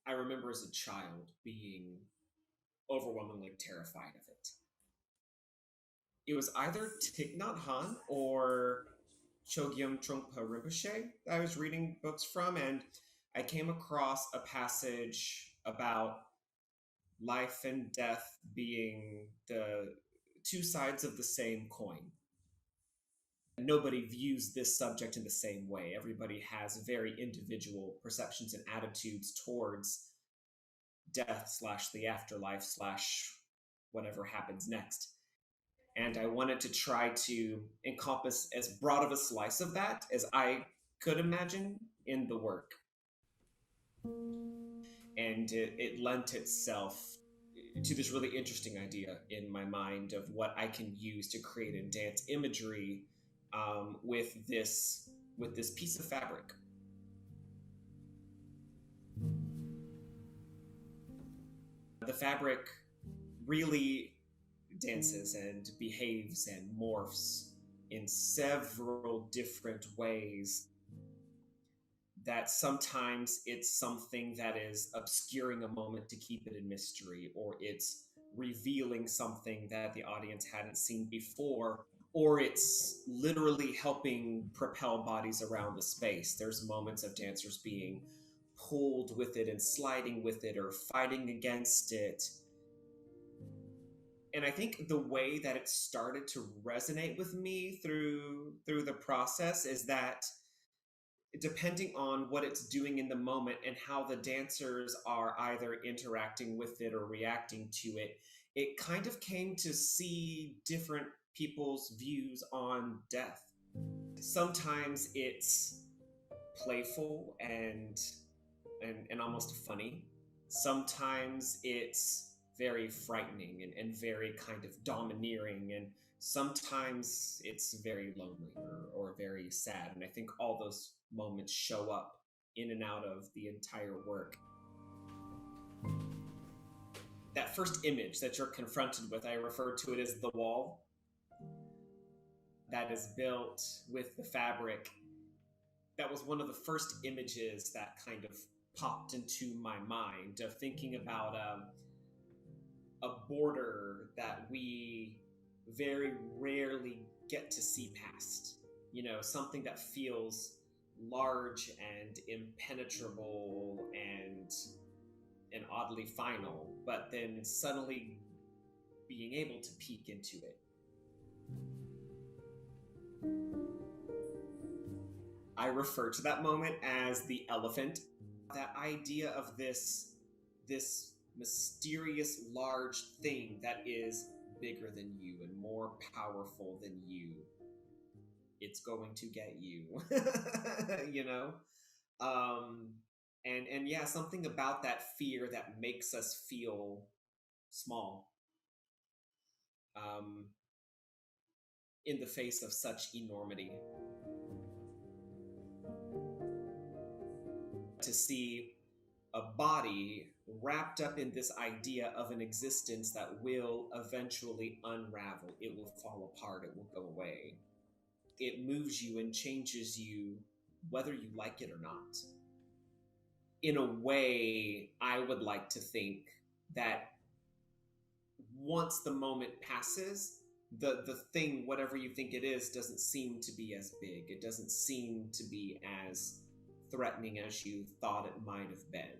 I remember as a child being overwhelmingly terrified of it. It was either Thich Nhat Hanh or Chogyam Trungpa Rinpoche that I was reading books from, and I came across a passage about life and death being the two sides of the same coin. Nobody views this subject in the same way. Everybody has very individual perceptions and attitudes towards death slash the afterlife slash whatever happens next. And I wanted to try to encompass as broad of a slice of that as I could imagine in the work. And it lent itself to this really interesting idea in my mind of what I can use to create and dance imagery with this piece of fabric. The fabric really dances and behaves and morphs in several different ways, that sometimes it's something that is obscuring a moment to keep it in mystery, or it's revealing something that the audience hadn't seen before, or it's literally helping propel bodies around the space. There's moments of dancers being pulled with it and sliding with it or fighting against it. And I think the way that it started to resonate with me through the process is that depending on what it's doing in the moment and how the dancers are either interacting with it or reacting to it, it kind of came to see different people's views on death. Sometimes it's playful and almost funny. Sometimes it's very frightening and very kind of domineering, and sometimes it's very lonely or very sad. And I think all those moments show up in and out of the entire work. That first image that you're confronted with, I refer to it as the wall that is built with the fabric. That was one of the first images that kind of popped into my mind, of thinking about a border that we very rarely get to see past. Something that feels large and impenetrable and oddly final, but then suddenly being able to peek into it. I refer to that moment as the elephant. That idea of this mysterious large thing that is bigger than you and more powerful than you. It's going to get you. you know? And yeah, something about that fear that makes us feel small in the face of such enormity. To see a body wrapped up in this idea of an existence that will eventually unravel. It will fall apart. It will go away. It moves you and changes you, whether you like it or not. In a way, I would like to think that once the moment passes, the thing, whatever you think it is, doesn't seem to be as big. It doesn't seem to be as threatening as you thought it might have been.